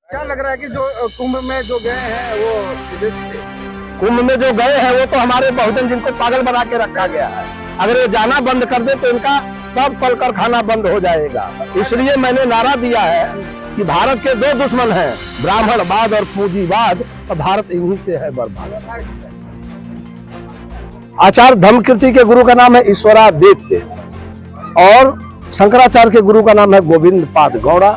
क्या लग रहा है कि जो कुंभ में जो गए हैं वो विदेश से? कुंभ में जो गए हैं वो तो हमारे बहुजन जिनको पागल बना के रखा गया है। अगर ये जाना बंद कर दे तो इनका सब कल कारखाना बंद हो जाएगा। इसलिए मैंने नारा दिया है कि भारत के दो दुश्मन हैं, ब्राह्मणवाद और पूंजीवाद, और भारत इन्हीं से है बर्बाद। आचार्य धर्मकीर्ति के गुरु का नाम है ईश्वरादित्य और शंकराचार्य के गुरु का नाम है गोविंद पाद गौड़ा।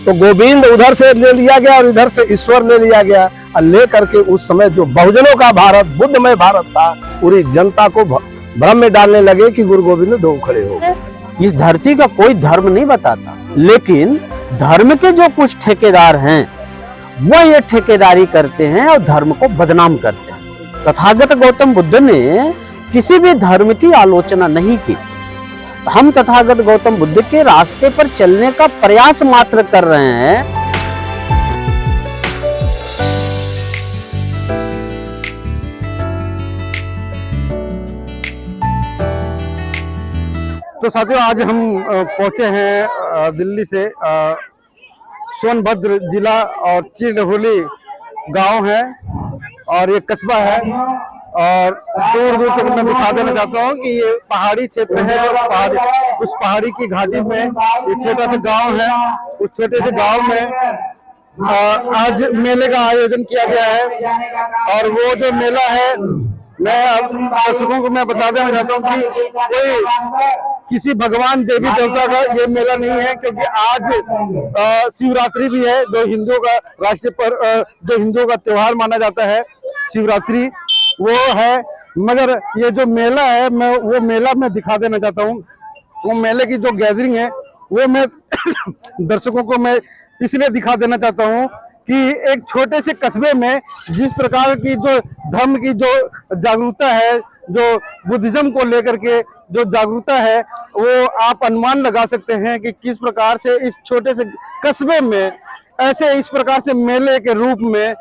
तो गोविंद उधर से ले लिया गया और इधर से ईश्वर ले लिया गया, और ले करके उस समय जो बहुजनों का भारत, बुद्धमय भारत था, पूरी जनता को भ्रम में डालने लगे कि गुरु गोविंद दो खड़े हो गए। इस धरती का कोई धर्म नहीं बताता, लेकिन धर्म के जो कुछ ठेकेदार हैं वो ये ठेकेदारी करते हैं और धर्म को बदनाम करते हैं। तथागत गौतम बुद्ध ने किसी भी धर्म की आलोचना नहीं की। हम तथागत गौतम बुद्ध के रास्ते पर चलने का प्रयास मात्र कर रहे हैं। तो साथियों, आज हम पहुंचे हैं दिल्ली से सोनभद्र जिला और चीरडभोली गांव है और ये कस्बा है, और दूर दूर तक मैं दिखा देना चाहता हूँ कि ये पहाड़ी क्षेत्र है और उस पहाड़ी की घाटी में ये छोटा सा गांव है। उस छोटे से गांव में आज मेले का आयोजन किया गया है, और वो जो मेला है, मैं अब दर्शकों को मैं बता देना चाहता हूँ कि कोई किसी भगवान देवी देवता का ये मेला नहीं है, क्योंकि आज शिवरात्रि भी है, जो हिंदुओं का राष्ट्रीय जो हिंदुओं का त्योहार माना जाता है शिवरात्रि, वो है। मगर ये जो मेला है, मैं वो मेला में दिखा देना चाहता हूँ। वो मेले की जो गैदरिंग है वो मैं दर्शकों को मैं इसलिए दिखा देना चाहता हूँ कि एक छोटे से कस्बे में जिस प्रकार की जो धर्म की जो जागरूकता है, जो बुद्धिज्म को लेकर के जो जागरूकता है, वो आप अनुमान लगा सकते हैं कि किस प्रकार से इस छोटे से कस्बे में ऐसे इस प्रकार से मेले के रूप में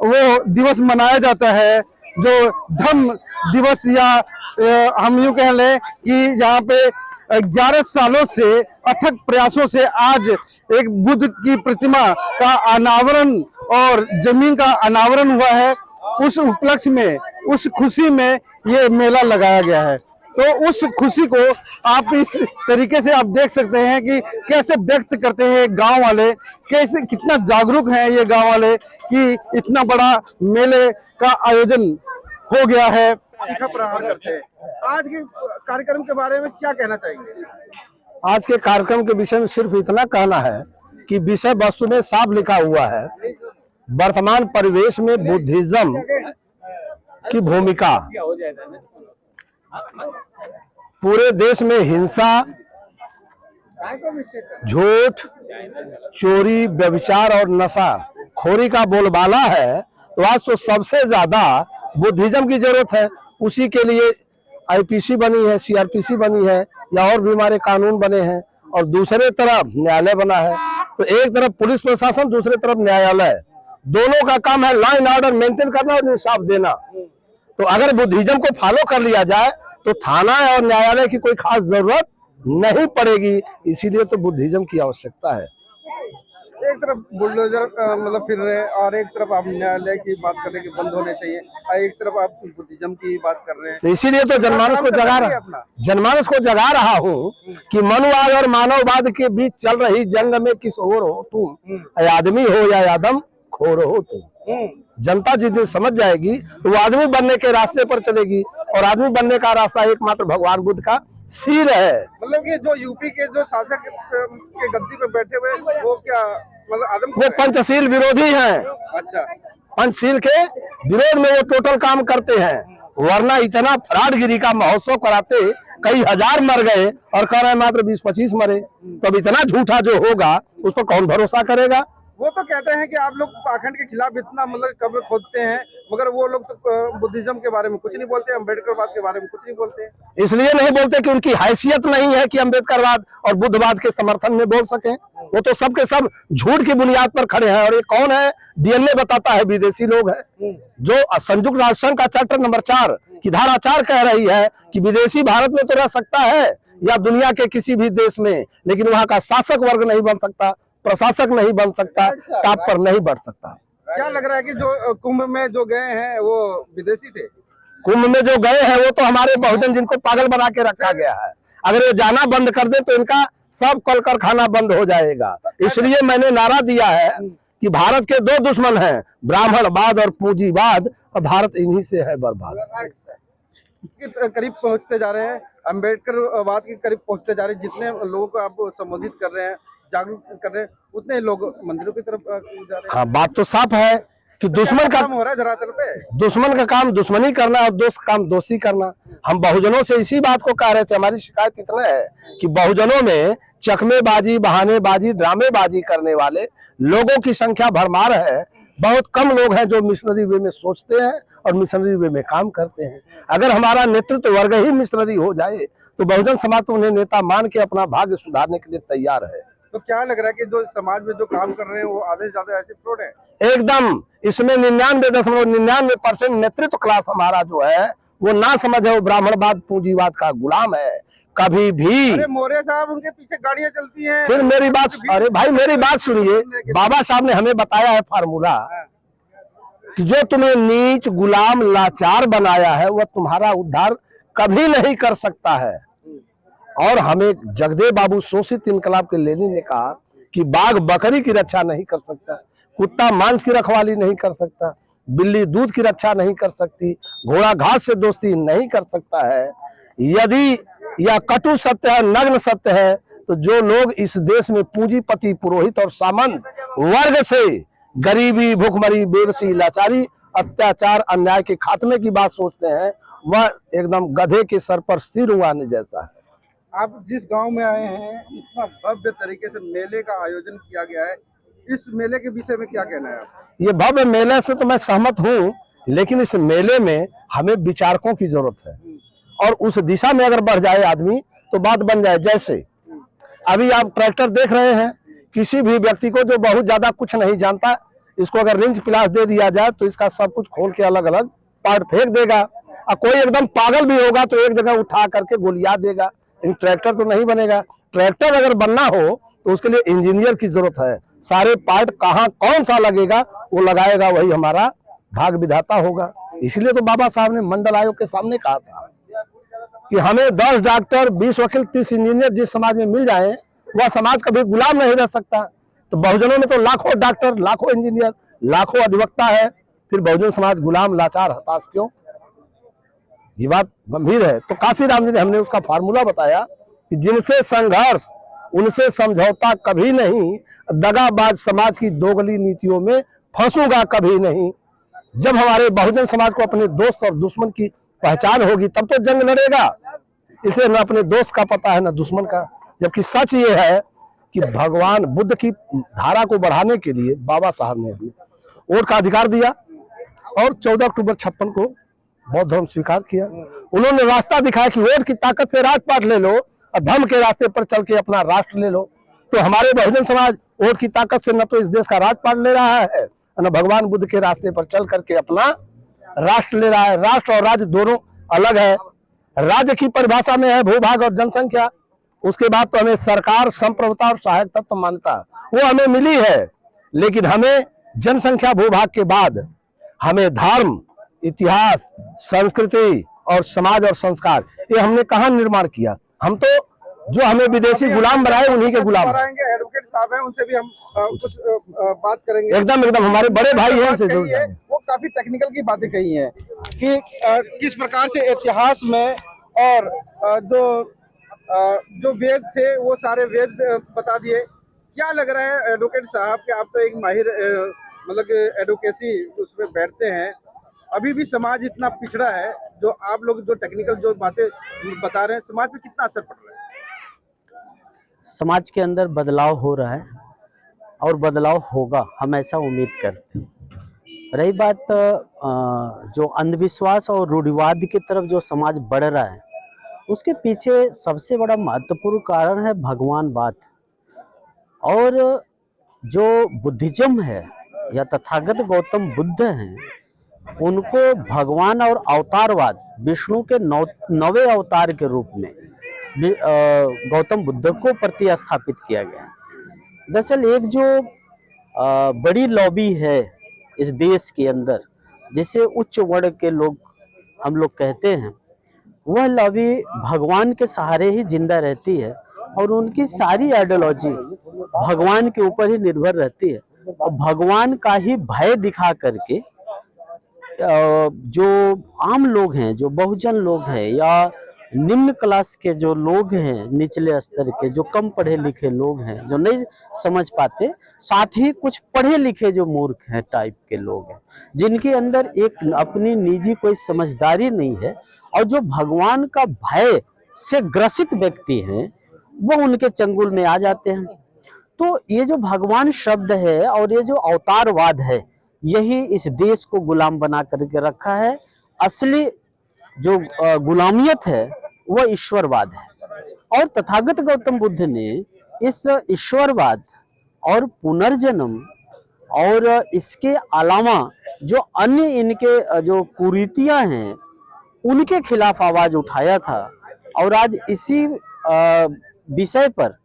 वो दिवस मनाया जाता है, जो धर्म दिवस, या हम यूं कह लें कि यहाँ पे 11 सालों से अथक प्रयासों से आज एक बुद्ध की प्रतिमा का अनावरण और जमीन का अनावरण हुआ है। उस उपलक्ष्य में, उस खुशी में ये मेला लगाया गया है। तो उस खुशी को आप इस तरीके से आप देख सकते हैं कि कैसे व्यक्त करते हैं गांव वाले, कैसे कितना जागरूक हैं ये गांव वाले कि इतना बड़ा मेले का आयोजन हो गया है। प्रहार करते हैं। आज के कार्यक्रम के बारे में क्या कहना चाहिए? आज के कार्यक्रम के विषय में सिर्फ इतना कहना है कि विषय वस्तु में साफ लिखा हुआ है, वर्तमान परिवेश में बुद्धिज्म की भूमिका, पूरे देश में हिंसा, झूठ, चोरी, व्यभिचार और नशा खोरी का बोलबाला है। तो आज तो सबसे ज्यादा बुद्धिज्म की जरूरत है। उसी के लिए आईपीसी बनी है, सीआरपीसी बनी है, या और भी हमारे कानून बने हैं, और दूसरे तरफ न्यायालय बना है। तो एक तरफ पुलिस प्रशासन, दूसरे तरफ न्यायालय, दोनों का काम है लॉ एंड ऑर्डर मेंटेन करना और इंसाफ देना। तो अगर बुद्धिज्म को फॉलो कर लिया जाए तो थाना और न्यायालय की कोई खास जरूरत नहीं पड़ेगी। इसीलिए तो बुद्धिज्म की आवश्यकता है। एक तरफ बुलडोजर मतलब फिर रहे, और एक तरफ आप न्यायालय की बात कर रहे हैं कि बंद होने चाहिए, और एक तरफ आप बुद्धिज्म की बात कर रहे हैं। तो इसीलिए तो जनमानस को जगा रहा हूँ कि मनुवाद और मानववाद के बीच चल रही जंग में किस ओर हो तुम, आदमी हो या आदम खोर हो तुम। जनता जिस दिन समझ जाएगी तो वो आदमी बनने के रास्ते पर चलेगी, और आदमी बनने का रास्ता एकमात्र भगवान बुद्ध का शील है। मतलब कि जो यूपी के जो शासक के गद्दी पे बैठे हुए, वो क्या मतलब आदम, वो पंचशील विरोधी हैं। अच्छा, पंचशील के विरोध में वो टोटल काम करते हैं, वरना इतना फ्रॉडगिरी का महोत्सव कराते कई हजार मर गए और कह रहे मात्र 20-25 मरे। तब इतना झूठा जो होगा उस पर कौन भरोसा करेगा? वो तो कहते हैं कि आप लोग पाखंड के खिलाफ इतना मतलब कब्र खोदते हैं, मगर वो लोग तो बुद्धिज्म के बारे में कुछ नहीं बोलते, अम्बेडकरवाद के बारे में कुछ नहीं बोलते। इसलिए नहीं बोलते कि उनकी हैसियत नहीं है कि अम्बेडकरवाद और बुद्धवाद के समर्थन में बोल सके। वो तो सबके सब झूठ की बुनियाद पर खड़े हैं। और ये कौन है? डीएनए बताता है, विदेशी लोग हैं। जो संयुक्त राष्ट्र संघ का चैप्टर नंबर 4 की धारा 4 कह रही है कि विदेशी भारत में तो रह सकता है या दुनिया के किसी भी देश में, लेकिन वहां का शासक वर्ग नहीं बन सकता। प्रशासक नहीं बन सकता, टॉप पर नहीं बढ़ सकता। क्या लग रहा है कि जो कुंभ में जो गए हैं वो विदेशी थे? कुंभ में जो गए हैं वो तो हमारे बहुजन, जिनको पागल बना के रखा गया है। अगर ये जाना बंद कर दे तो इनका सब कल कारखाना बंद हो जाएगा। इसलिए मैंने नारा दिया है कि भारत के दो दुश्मन हैं, ब्राह्मणवाद और पूंजीवाद, और भारत इन्हीं से है बर्बाद। करीब पहुंचते जा रहे हैं, अम्बेडकरवाद के करीब पहुंचते जा रहे हैं। जितने लोगों को आप संबोधित कर रहे हैं, जागरूक कर रहे हैं, उतने लोग मंदिरों की तरफ जा रहे हैं। हाँ, बात तो साफ है कि दुश्मन का काम हो रहा है धरातल पे। दुश्मन का काम दुश्मनी करना और दोस्त काम दोस्ती करना। हम बहुजनों से इसी बात को कह रहे थे। हमारी शिकायत इतना है कि बहुजनों में चकमेबाजी, बहानेबाजी, ड्रामेबाजी करने वाले लोगों की संख्या भरमार है। बहुत कम लोग हैं जो मिशनरी वे में सोचते हैं और मिशनरी वे में काम करते हैं। अगर हमारा नेतृत्व वर्ग ही मिशनरी हो जाए तो बहुजन समाज तो उन्हें नेता मान के अपना भाग्य सुधारने के लिए तैयार है। तो क्या लग रहा है कि जो समाज में जो काम कर रहे हैं वो आधे से ज्यादा ऐसे फ्रॉड है? एकदम। इसमें 99.99% नेतृत्व क्लास हमारा जो है वो ना समझ है, वो ब्राह्मणवाद पूंजीवाद का गुलाम है। कभी भी अरे मौर्य साहब, उनके पीछे गाड़ियां चलती हैं। फिर मेरी बात, अरे भाई मेरी बात सुनिए। बाबा साहब ने हमें बताया है फार्मूला कि जो तुम्हें नीच, गुलाम, लाचार बनाया है वह तुम्हारा उद्धार कभी नहीं कर सकता है। और हमें जगदेव बाबू शोषित इनकलाब के लेनिन ने कहा कि बाघ बकरी की रक्षा नहीं कर सकता, कुत्ता मांस की रखवाली नहीं कर सकता, बिल्ली दूध की रक्षा नहीं कर सकती, घोड़ा घास से दोस्ती नहीं कर सकता है। यदि यह कटु सत्य है, नग्न सत्य है, तो जो लोग इस देश में पूंजीपति, पुरोहित और सामंत वर्ग से गरीबी, भूखमरी, बेबसी, लाचारी, अत्याचार, अन्याय के खात्मे की बात सोचते हैं, वह एकदम गधे के सर पर सिर उड़ाने जैसा है। आप जिस गांव में आए हैं, इतना भव्य तरीके से मेले का आयोजन किया गया है, इस मेले के विषय में क्या कहना है? ये भव्य मेले से तो मैं सहमत हूँ, लेकिन इस मेले में हमें विचारकों की जरूरत है और उस दिशा में अगर बढ़ जाए आदमी तो बात बन जाए। जैसे अभी आप ट्रैक्टर देख रहे हैं, किसी भी व्यक्ति को जो बहुत ज्यादा कुछ नहीं जानता, इसको अगर रिंच प्लास दे दिया जाए तो इसका सब कुछ खोल के अलग अलग पार्ट फेंक देगा। और कोई एकदम पागल भी होगा तो एक जगह उठा करके गोलियां देगा, लेकिन ट्रैक्टर तो नहीं बनेगा। ट्रैक्टर अगर बनना हो तो उसके लिए इंजीनियर की जरूरत है। सारे पार्ट कहाँ कौन सा लगेगा वो लगाएगा, वही हमारा भाग विधाता होगा। इसलिए तो बाबा साहब ने मंडल आयोग के सामने कहा था कि हमें 10 डॉक्टर, 20 वकील, 30 इंजीनियर जिस समाज में मिल जाए वह समाज कभी गुलाम नहीं रह सकता। तो बहुजनों में तो लाखों डॉक्टर, लाखों इंजीनियर, लाखों अधिवक्ता है, फिर बहुजन समाज गुलाम, लाचार, हताश क्यों? ये बात गंभीर है। तो काशीराम जी ने हमने उसका फार्मूला बताया कि जिनसे संघर्ष उनसे समझौता कभी नहीं, दगाबाज समाज की दोगली नीतियों में फंसूंगा कभी नहीं। जब हमारे बहुजन समाज को अपने दोस्त और दुश्मन की पहचान होगी तब तो जंग लड़ेगा। इसे न अपने दोस्त का पता है न दुश्मन का। जबकि सच ये है कि भगवान बुद्ध की धारा को बढ़ाने के लिए बाबा साहब ने हमें वोट का अधिकार दिया और 14 अक्टूबर 56 को बौद्ध धर्म स्वीकार किया। उन्होंने रास्ता दिखाया कि वोट की ताकत से राजपाट ले लो और धर्म के रास्ते पर चल के अपना राष्ट्र ले लो। तो हमारे बहुजन समाज वोट की ताकत से न तो इस देश का राजपाट ले रहा है न भगवान बुद्ध के रास्ते पर चल करके अपना राष्ट्र ले रहा है। राष्ट्र और राज्य दोनों अलग है। राज्य की परिभाषा में है भूभाग और जनसंख्या। उसके बाद तो हमें सरकार, संप्रभुता और सहायक तत्व मान्यता वो हमें मिली है, लेकिन हमें जनसंख्या, भूभाग के बाद हमें धर्म, इतिहास, संस्कृति और समाज और संस्कार, ये हमने कहाँ निर्माण किया? हम तो जो हमें विदेशी गुलाम बनाए उन्हीं के गुलाम। एडवोकेट साहब हैं, उनसे भी हम कुछ बात करेंगे। एकदम हमारे बड़े भाई हैं, वो काफी टेक्निकल की बातें कही हैं कि किस प्रकार से इतिहास में और जो वेद थे वो सारे वेद बता दिए। क्या लग रहा है एडवोकेट साहब कि आप तो एक माहिर मतलब एडवोकेसी उसमें बैठते हैं, अभी भी समाज इतना पिछड़ा है, जो आप लोग जो टेक्निकल जो बातें बता रहे हैं, समाज पे कितना असर पड़ रहा है? समाज के अंदर बदलाव हो रहा है और बदलाव होगा, हम ऐसा उम्मीद करते हैं। रही बात जो अंधविश्वास और रूढ़िवाद की तरफ जो समाज बढ़ रहा है, उसके पीछे सबसे बड़ा महत्वपूर्ण कारण है भगवानवाद। और जो बुद्धिज्म है या तथागत गौतम बुद्ध हैं, उनको भगवान और अवतारवाद, विष्णु के 9वें अवतार के रूप में गौतम बुद्ध को प्रतिस्थापित किया गया। दरअसल एक जो बड़ी लॉबी है इस देश के अंदर, जिसे उच्च वर्ग के लोग हम लोग कहते हैं, वह लॉबी भगवान के सहारे ही जिंदा रहती है और उनकी सारी आइडियोलॉजी भगवान के ऊपर ही निर्भर रहती है। और भगवान का ही भय दिखा करके जो आम लोग हैं, जो बहुजन लोग हैं या निम्न क्लास के जो लोग हैं, निचले स्तर के जो कम पढ़े लिखे लोग हैं, जो नहीं समझ पाते, साथ ही कुछ पढ़े लिखे जो मूर्ख हैं टाइप के लोग हैं, जिनके अंदर एक अपनी निजी कोई समझदारी नहीं है और जो भगवान का भय से ग्रसित व्यक्ति हैं, वो उनके चंगुल में आ जाते हैं। तो ये जो भगवान शब्द है और ये जो अवतारवाद है, यही इस देश को गुलाम बना करके रखा है। असली जो गुलामियत है वह ईश्वरवाद है। और तथागत गौतम बुद्ध ने इस ईश्वरवाद और पुनर्जन्म और इसके अलावा जो अन्य इनके जो कुरीतियां हैं, उनके खिलाफ आवाज उठाया था। और आज इसी विषय पर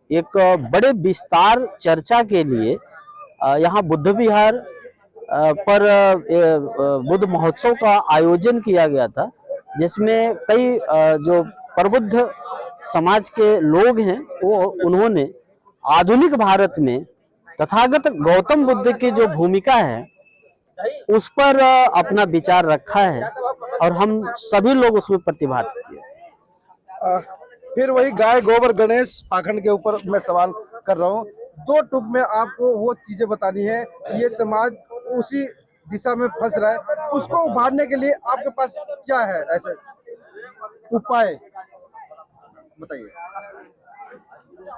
एक बड़े विस्तार चर्चा के लिए यहाँ बुद्ध विहार पर बुद्ध महोत्सव का आयोजन किया गया था, जिसमें कई जो प्रबुद्ध समाज के लोग हैं वो उन्होंने आधुनिक भारत में तथागत गौतम बुद्ध की जो भूमिका है उस पर अपना विचार रखा है और हम सभी लोग उसमें प्रतिभाग किए। फिर वही गाय गोबर गणेश पाखंड के ऊपर मैं सवाल कर रहा हूँ। दो टूक में आपको वो चीजें बतानी है, ये समाज उसी दिशा में फंस रहा है, उसको उभारने के लिए आपके पास क्या है ऐसे उपाय बताइए।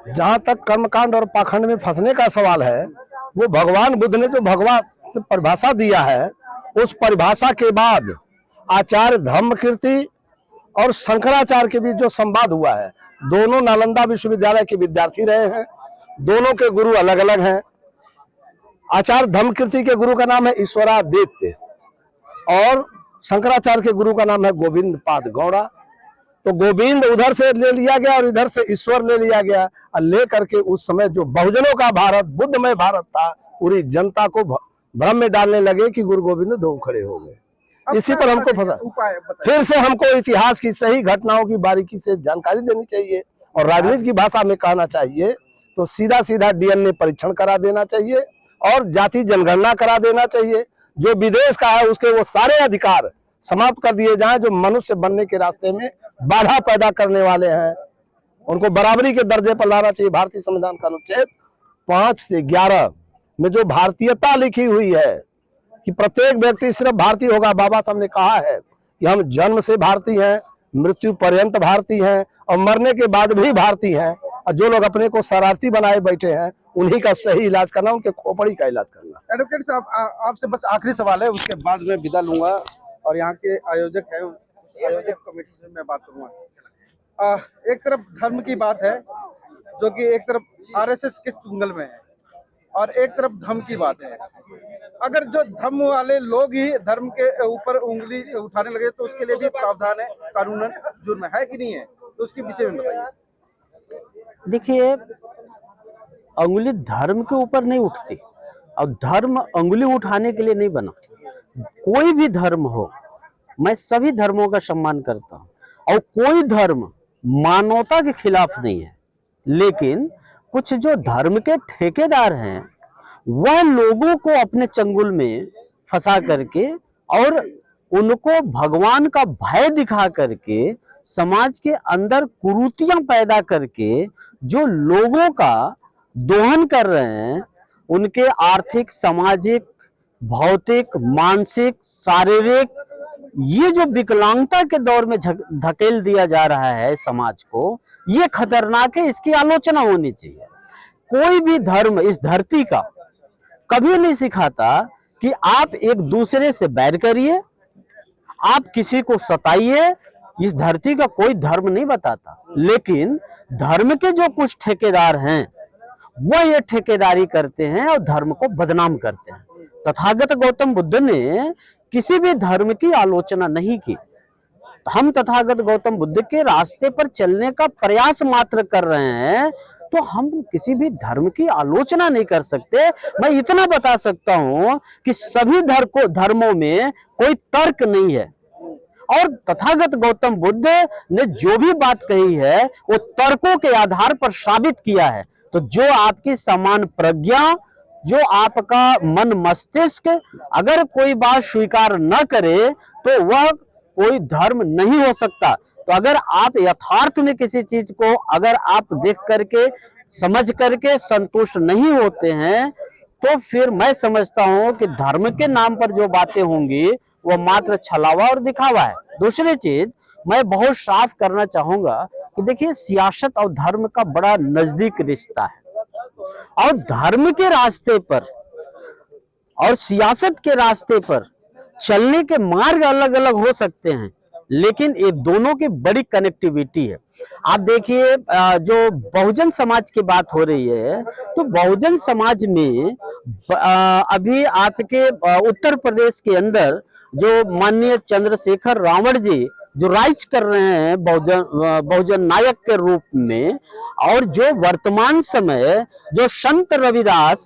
जहां तक कर्मकांड और पाखंड में फंसने का सवाल है, वो भगवान बुद्ध ने जो भगवान से परिभाषा दिया है, उस परिभाषा के बाद आचार्य धर्मकीर्ति और शंकराचार्य के बीच जो संवाद हुआ है, दोनों नालंदा विश्वविद्यालय के विद्यार्थी रहे हैं, दोनों के गुरु अलग अलग हैं। आचार्य धर्मकीर्ति के गुरु का नाम है ईश्वरादित्य और शंकराचार्य के गुरु का नाम है गोविंद पाद गौड़ा। तो गोविंद उधर से ले लिया गया और इधर से ईश्वर ले लिया गया, और ले करके उस समय जो बहुजनों का भारत, बुद्धमय भारत था, पूरी जनता को भ्रम में डालने लगे कि गुरु गोविंद दो खड़े हो गए। इसी पर हमको फंसा। फिर से हमको इतिहास की सही घटनाओं की बारीकी से जानकारी देनी चाहिए और राजनीति की भाषा में कहना चाहिए तो सीधा सीधा डीएनए परीक्षण करा देना चाहिए और जाति जनगणना करा देना चाहिए। जो विदेश का है उसके वो सारे अधिकार समाप्त कर दिए जाएं जो मनुष्य बनने के रास्ते में बाधा पैदा करने वाले हैं, उनको बराबरी के दर्जे पर लाना चाहिए। भारतीय संविधान का अनुच्छेद 5 से 11 में जो भारतीयता लिखी हुई है कि प्रत्येक व्यक्ति सिर्फ भारतीय होगा। बाबा साहब ने कहा है कि हम जन्म से भारतीय हैं, मृत्यु पर्यंत भारतीय हैं और मरने के बाद भी भारतीय हैं। और जो लोग अपने को शरारती बनाए बैठे हैं, उन्हीं का सही इलाज करना, उनके खोपड़ी का इलाज करना। एडवोकेट साहब, आपसे बस आखिरी सवाल है, उसके बाद मैं विदा लूंगा और यहाँ के आयोजक है, आयोजक कमेटी से मैं बात करूंगा। एक तरफ धर्म की बात है जो कि एक तरफ आरएसएस के चुंगल में है और एक तरफ धर्म की बात है। अगर जो धर्म वाले लोग ही धर्म के ऊपर उंगली उठाने लगे तो उसके लिए भी प्रावधान है, कानूनन जुर्म है कि नहीं है, तो उसके विषय में बताइए। देखिए, अंगुली धर्म के ऊपर नहीं उठती और धर्म अंगुली उठाने के लिए नहीं बना। कोई भी धर्म हो, मैं सभी धर्मों का सम्मान करता हूं और कोई धर्म मानवता के खिलाफ नहीं है। लेकिन कुछ जो धर्म के ठेकेदार हैं, वह लोगों को अपने चंगुल में फंसा करके और उनको भगवान का भय दिखा करके समाज के अंदर कुरीतियां पैदा करके जो लोगों का दोहन कर रहे हैं, उनके आर्थिक, सामाजिक, भौतिक, मानसिक, शारीरिक, ये जो विकलांगता के दौर में धकेल दिया जा रहा है समाज को, ये खतरनाक है। इसकी आलोचना होनी चाहिए। कोई भी धर्म इस धरती का कभी नहीं सिखाता कि आप एक दूसरे से बैर करिए, आप किसी को सताइए। इस धरती का कोई धर्म नहीं बताता। लेकिन धर्म के जो कुछ ठेकेदार हैं, वह ये ठेकेदारी करते हैं और धर्म को बदनाम करते हैं। तथागत गौतम बुद्ध ने किसी भी धर्म की आलोचना नहीं की। हम तथागत गौतम बुद्ध के रास्ते पर चलने का प्रयास मात्र कर रहे हैं। तो हम किसी भी धर्म की आलोचना नहीं कर सकते। मैं इतना बता सकता हूं कि सभी धर्मों में कोई तर्क नहीं है, और तथागत गौतम बुद्ध ने जो भी बात कही है वो तर्कों के आधार पर साबित किया है। तो जो आपकी समान प्रज्ञा, जो आपका मन मस्तिष्क अगर कोई बात स्वीकार न करे तो वह कोई धर्म नहीं हो सकता। तो अगर आप यथार्थ में किसी चीज को अगर आप देख करके समझ करके संतुष्ट नहीं होते हैं तो फिर मैं समझता हूं कि धर्म के नाम पर जो बातें होंगी वो मात्र छलावा और दिखावा है। दूसरी चीज मैं बहुत साफ करना चाहूंगा कि देखिए, सियासत और धर्म का बड़ा नजदीक रिश्ता है, और धर्म के रास्ते पर और सियासत के रास्ते पर चलने के मार्ग अलग अलग हो सकते हैं, लेकिन ये दोनों की बड़ी कनेक्टिविटी है। आप देखिए, जो बहुजन समाज की बात हो रही है, तो बहुजन समाज में अभी आपके उत्तर प्रदेश के अंदर जो माननीय चंद्रशेखर रावण जी जो राइज कर रहे हैं बहुजन नायक के रूप में, और जो वर्तमान समय जो संत रविदास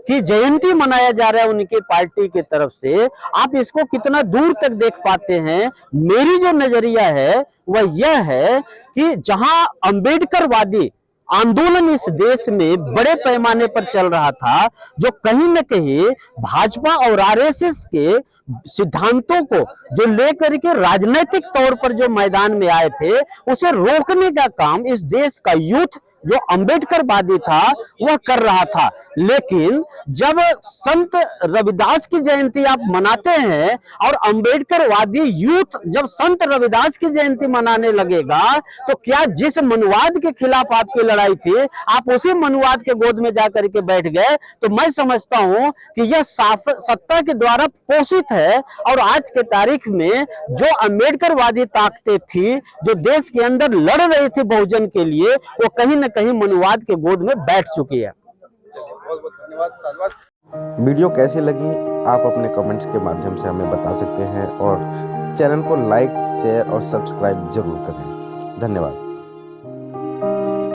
की जयंती मनाया जा रहा है उनकी पार्टी की तरफ से, आप इसको कितना दूर तक देख पाते हैं? मेरी जो नजरिया है वह यह है कि जहां अंबेडकरवादी आंदोलन इस देश में बड़े पैमाने पर चल रहा था, जो कहीं न कहीं भाजपा और आरएसएस के सिद्धांतों को जो लेकर के राजनीतिक तौर पर जो मैदान में आए थे, उसे रोकने का काम इस देश का यूथ जो अंबेडकरवादी था वह कर रहा था। लेकिन जब संत रविदास की जयंती आप मनाते हैं और अंबेडकरवादी यूथ जब संत रविदास की जयंती मनाने लगेगा, तो क्या जिस मनुवाद के खिलाफ आपकी लड़ाई थी आप उसी मनुवाद के गोद में जाकर के बैठ गए? तो मैं समझता हूं कि यह सत्ता के द्वारा पोषित है, और आज के तारीख में जो अंबेडकरवादी ताकतें थी जो देश के अंदर लड़ रही थी बहुजन के लिए, वो कहीं न कहीं मनुवाद के गोद में बैठ चुकी है। बहुत बहुत धन्यवाद। वीडियो कैसी लगी आप अपने कमेंट्स के माध्यम से हमें बता सकते हैं, और चैनल को लाइक, शेयर और सब्सक्राइब जरूर करें। धन्यवाद।